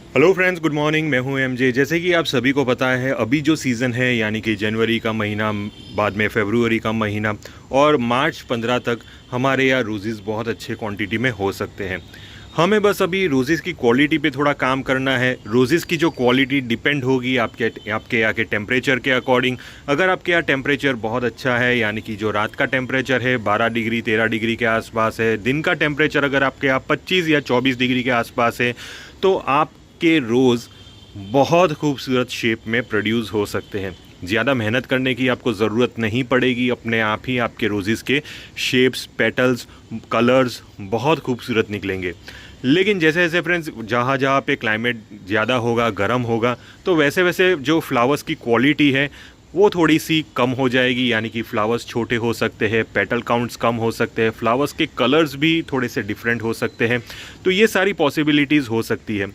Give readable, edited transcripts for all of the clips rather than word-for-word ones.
Hello friends, good morning. मैं हूं MJ. जैसे कि आप सभी को पता है, अभी जो सीज़न है यानी कि जनवरी का महीना, बाद में फरवरी का महीना और मार्च 15 तक हमारे यहाँ रोज़ेज़ बहुत अच्छे क्वांटिटी में हो सकते हैं। हमें बस अभी रोज़ेज़ की क्वालिटी पे थोड़ा काम करना है। रोज़ेज़ की जो क्वालिटी डिपेंड होगी आपके यहाँ के टेम्परेचर के अकॉर्डिंग। अगर आपके यहाँ टेम्परेचर बहुत अच्छा है, यानी कि जो रात का टेम्परेचर है 12 डिग्री 13 डिग्री के आसपास है, दिन का टेम्परेचर अगर आपके यहाँ 25 या 24 डिग्री के आसपास है, तो आप के रोज़ बहुत खूबसूरत शेप में प्रोड्यूस हो सकते हैं। ज़्यादा मेहनत करने की आपको ज़रूरत नहीं पड़ेगी, अपने आप ही आपके रोज़ेज़ के शेप्स, पेटल्स, कलर्स बहुत खूबसूरत निकलेंगे। लेकिन जैसे जैसे फ्रेंड्स जहाँ जहाँ पे क्लाइमेट ज़्यादा होगा, गर्म होगा, तो वैसे वैसे जो फ्लावर्स की क्वालिटी है वो थोड़ी सी कम हो जाएगी, यानी कि फ्लावर्स छोटे हो सकते हैं, पेटल काउंट्स कम हो सकते हैं, फ्लावर्स के कलर्स भी थोड़े से डिफरेंट हो सकते हैं। तो ये सारी पॉसिबिलिटीज़ हो सकती है।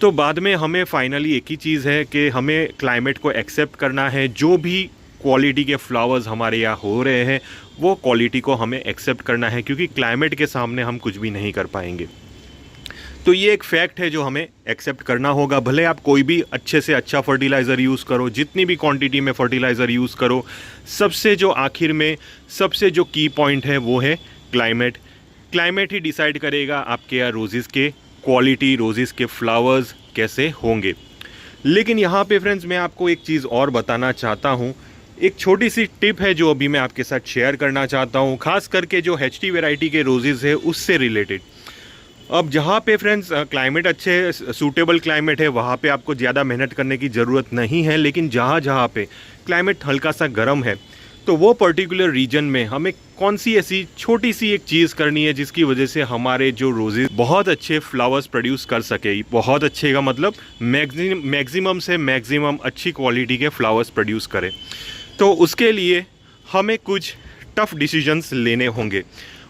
तो बाद में हमें फाइनली एक ही चीज़ है कि हमें क्लाइमेट को एक्सेप्ट करना है। जो भी क्वालिटी के फ्लावर्स हमारे यहाँ हो रहे हैं वो क्वालिटी को हमें एक्सेप्ट करना है, क्योंकि क्लाइमेट के सामने हम कुछ भी नहीं कर पाएंगे। तो ये एक फैक्ट है जो हमें एक्सेप्ट करना होगा। भले आप कोई भी अच्छे से अच्छा फर्टिलाइज़र यूज़ करो, जितनी भी क्वांटिटी में फर्टिलाइज़र यूज़ करो, सबसे जो आखिर में सबसे जो की पॉइंट है वो है क्लाइमेट। क्लाइमेट ही डिसाइड करेगा आपके यहाँ रोज़ेज़ के क्वालिटी, रोज़ेज़ के फ्लावर्स कैसे होंगे। लेकिन यहाँ पे फ्रेंड्स मैं आपको एक चीज़ और बताना चाहता हूँ। एक छोटी सी टिप है जो अभी मैं आपके साथ शेयर करना चाहता हूँ, खास करके जो HT वैरायटी के रोज़ेज़ है उससे रिलेटेड। अब जहाँ पे फ्रेंड्स क्लाइमेट अच्छे सूटेबल क्लाइमेट है वहाँ पे आपको ज़्यादा मेहनत करने की ज़रूरत नहीं है। लेकिन जहाँ जहाँ पे क्लाइमेट हल्का सा गर्म है, तो वो पर्टिकुलर रीजन में हमें कौन सी ऐसी छोटी सी एक चीज़ करनी है जिसकी वजह से हमारे जो रोजेज बहुत अच्छे फ्लावर्स प्रोड्यूस कर सके। बहुत अच्छे का मतलब मैक्सिमम से मैक्सिमम अच्छी क्वालिटी के फ्लावर्स प्रोड्यूस करें। तो उसके लिए हमें कुछ टफ़ डिसीजंस लेने होंगे।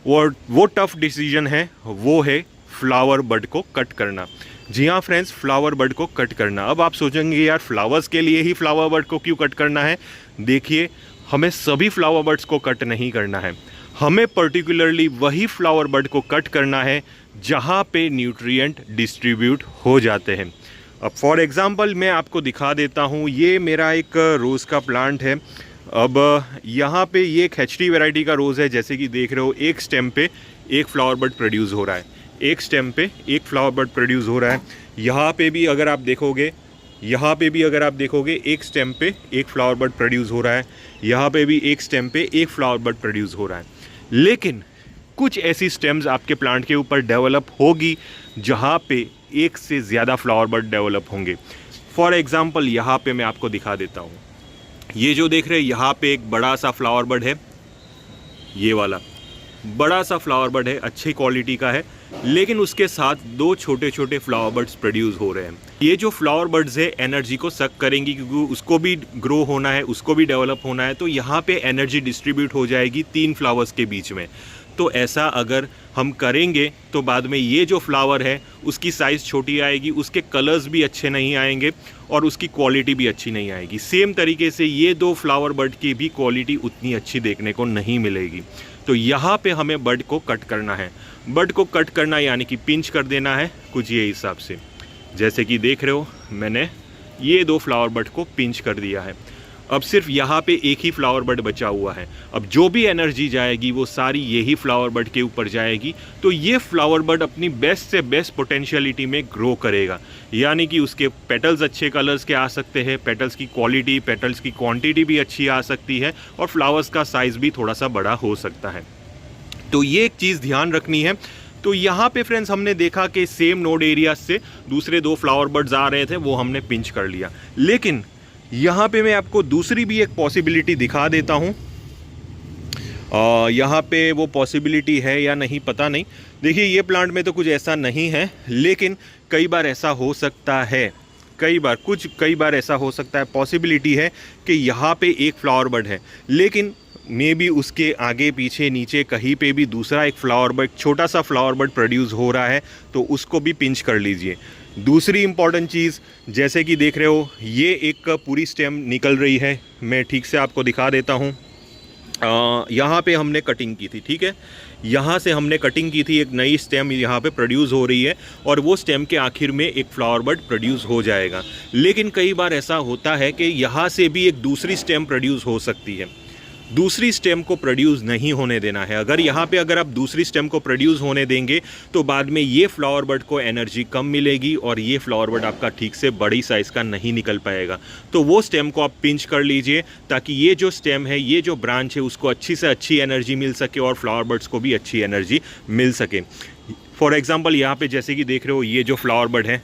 वो टफ़ डिसीजन है, वो है फ्लावर बड को कट करना। जी हाँ फ्रेंड्स, फ्लावर बड को कट करना। अब आप सोचेंगे यार फ्लावर्स के लिए ही फ्लावर बड को क्यों कट करना है। देखिए, हमें सभी फ्लावर बड्स को कट नहीं करना है। हमें पर्टिकुलरली वही फ्लावर बड को कट करना है जहाँ पे न्यूट्रिएंट डिस्ट्रीब्यूट हो जाते हैं। अब फॉर एग्ज़ाम्पल मैं आपको दिखा देता हूँ। ये मेरा एक रोज़ का प्लांट है। अब यहाँ पे ये एक HT वैरायटी का रोज़ है। जैसे कि देख रहे हो, एक स्टेम पे एक फ्लावर बड प्रोड्यूस हो रहा है, एक स्टेम पे एक फ्लावर बड प्रोड्यूस हो रहा है। यहाँ पे भी अगर आप देखोगे, यहाँ पे भी अगर आप देखोगे, एक स्टेम पे एक फ्लावर बड प्रोड्यूस हो रहा है। यहाँ पे भी एक स्टेम पे एक फ्लावर बड प्रोड्यूस हो रहा है। लेकिन कुछ ऐसी स्टेम्स आपके प्लांट के ऊपर डेवलप होगी जहाँ पे एक से ज़्यादा फ्लावर बड डेवलप होंगे। फॉर एग्ज़ाम्पल यहाँ पे मैं आपको दिखा देता हूँ। ये जो देख रहे हैं, यहाँ पे एक बड़ा सा फ्लावर बड है। ये वाला बड़ा सा फ्लावर बड है, अच्छी क्वालिटी का है, लेकिन उसके साथ दो छोटे छोटे फ्लावर बड्स प्रोड्यूस हो रहे हैं। ये जो फ्लावर बड्स है एनर्जी को सक करेंगी, क्योंकि उसको भी ग्रो होना है, उसको भी डेवलप होना है। तो यहाँ पे एनर्जी डिस्ट्रीब्यूट हो जाएगी 3 फ्लावर्स के बीच में। तो ऐसा अगर हम करेंगे तो बाद में ये जो फ्लावर है उसकी साइज़ छोटी आएगी, उसके कलर्स भी अच्छे नहीं आएंगे और उसकी क्वालिटी भी अच्छी नहीं आएगी। सेम तरीके से ये दो फ्लावर बड की भी क्वालिटी उतनी अच्छी देखने को नहीं मिलेगी। तो यहाँ पे हमें बड को कट करना है। बड को कट करना यानी कि पिंच कर देना है कुछ ये हिसाब से। जैसे कि देख रहे हो, मैंने ये दो फ्लावर बड को पिंच कर दिया है। अब सिर्फ यहाँ पे एक ही फ्लावर बड बचा हुआ है। अब जो भी एनर्जी जाएगी वो सारी यही फ्लावर बड के ऊपर जाएगी। तो ये फ्लावर बड अपनी बेस्ट से बेस्ट पोटेंशियलिटी में ग्रो करेगा, यानी कि उसके पेटल्स अच्छे कलर्स के आ सकते हैं, पेटल्स की क्वालिटी, पेटल्स की क्वांटिटी भी अच्छी आ सकती है और फ्लावर्स का साइज़ भी थोड़ा सा बड़ा हो सकता है। तो ये एक चीज़ ध्यान रखनी है। तो यहाँ पे फ्रेंड्स हमने देखा कि सेम नोड एरिया से दूसरे दो फ्लावर बड्स आ रहे थे, वो हमने पिंच कर लिया। लेकिन यहाँ पे मैं आपको दूसरी भी एक पॉसिबिलिटी दिखा देता हूँ। यहाँ पे वो पॉसिबिलिटी है या नहीं पता नहीं। देखिए, ये प्लांट में तो कुछ ऐसा नहीं है, लेकिन कई बार ऐसा हो सकता है। कई बार ऐसा हो सकता है, पॉसिबिलिटी है कि यहाँ पे एक फ्लावर बड है, लेकिन मे बी उसके आगे पीछे नीचे कहीं पे भी दूसरा एक फ्लावर बड, छोटा सा फ्लावर बड प्रोड्यूस हो रहा है। तो उसको भी पिंच कर लीजिए। दूसरी इंपॉर्टेंट चीज़, जैसे कि देख रहे हो, ये एक पूरी स्टेम निकल रही है। मैं ठीक से आपको दिखा देता हूँ। यहाँ पे हमने कटिंग की थी, ठीक है। यहाँ से हमने कटिंग की थी, एक नई स्टेम यहाँ पे प्रोड्यूस हो रही है और वो स्टेम के आखिर में एक फ्लावर बड प्रोड्यूस हो जाएगा। लेकिन कई बार ऐसा होता है कि यहाँ से भी एक दूसरी स्टेम प्रोड्यूस हो सकती है। दूसरी स्टेम को प्रोड्यूस नहीं होने देना है। अगर आप दूसरी स्टेम को प्रोड्यूस होने देंगे तो बाद में ये फ्लावर बड को एनर्जी कम मिलेगी और ये फ्लावर बड आपका ठीक से बड़ी साइज़ का नहीं निकल पाएगा। तो वो स्टेम को आप पिंच कर लीजिए ताकि ये जो स्टेम है, ये जो ब्रांच है, उसको अच्छी से अच्छी एनर्जी मिल सके और फ्लावर बड्स को भी अच्छी एनर्जी मिल सके। फॉर एग्ज़ाम्पल यहाँ पे जैसे कि देख रहे हो, ये जो फ्लावर बड है,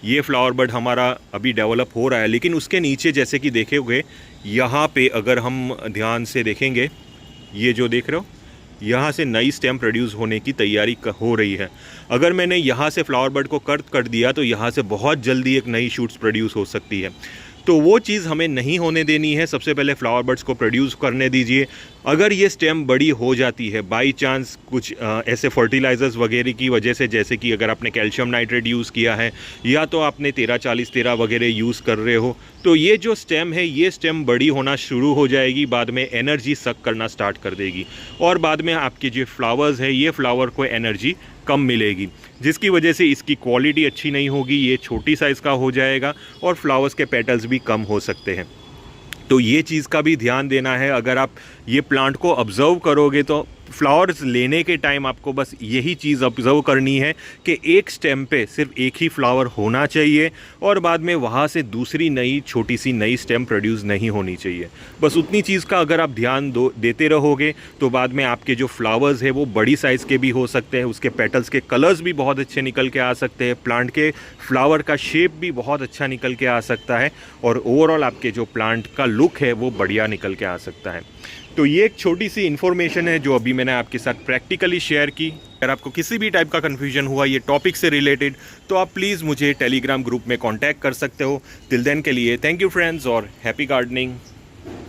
ये फ्लावर बड हमारा अभी डेवलप हो रहा है, लेकिन उसके नीचे जैसे कि देखोगे यहाँ पे अगर हम ध्यान से देखेंगे, ये जो देख रहे हो, यहाँ से नई स्टेम प्रोड्यूस होने की तैयारी हो रही है। अगर मैंने यहाँ से फ्लावर बड को कट कर दिया तो यहाँ से बहुत जल्दी एक नई शूट्स प्रोड्यूस हो सकती है। तो वो चीज़ हमें नहीं होने देनी है। सबसे पहले फ्लावर बड्स को प्रोड्यूस करने दीजिए। अगर ये स्टेम बड़ी हो जाती है बाई चांस कुछ ऐसे फर्टिलाइज़र्स वगैरह की वजह से, जैसे कि अगर आपने कैल्शियम नाइट्रेट यूज़ किया है या तो आपने 13-40-13 वगैरह यूज़ कर रहे हो, तो ये जो स्टेम है, ये स्टेम बड़ी होना शुरू हो जाएगी, बाद में एनर्जी सक करना स्टार्ट कर देगी और बाद में आपके जो फ्लावर्स है, ये फ्लावर को एनर्जी कम मिलेगी, जिसकी वजह से इसकी क्वालिटी अच्छी नहीं होगी, ये छोटी साइज़ का हो जाएगा और फ्लावर्स के पेटल्स भी कम हो सकते हैं। तो ये चीज़ का भी ध्यान देना है। अगर आप ये प्लांट को ऑब्ज़र्व करोगे तो फ्लावर्स लेने के टाइम आपको बस यही चीज़ ऑब्ज़र्व करनी है कि एक स्टेम पे सिर्फ एक ही फ्लावर होना चाहिए और बाद में वहाँ से दूसरी नई छोटी सी नई स्टेम प्रोड्यूस नहीं होनी चाहिए। बस उतनी चीज़ का अगर आप ध्यान देते रहोगे तो बाद में आपके जो फ्लावर्स है वो बड़ी साइज़ के भी हो सकते हैं, उसके पेटल्स के कलर्स भी बहुत अच्छे निकल के आ सकते हैं, प्लांट के फ्लावर का शेप भी बहुत अच्छा निकल के आ सकता है और ओवरऑल आपके जो प्लांट का लुक है वो बढ़िया निकल के आ सकता है। तो ये एक छोटी सी इन्फॉर्मेशन है जो अभी मैंने आपके साथ प्रैक्टिकली शेयर की। अगर आपको किसी भी टाइप का कन्फ्यूजन हुआ ये टॉपिक से रिलेटेड तो आप प्लीज़ मुझे टेलीग्राम ग्रुप में कांटेक्ट कर सकते हो। टिल देन के लिए थैंक यू फ्रेंड्स और हैप्पी गार्डनिंग।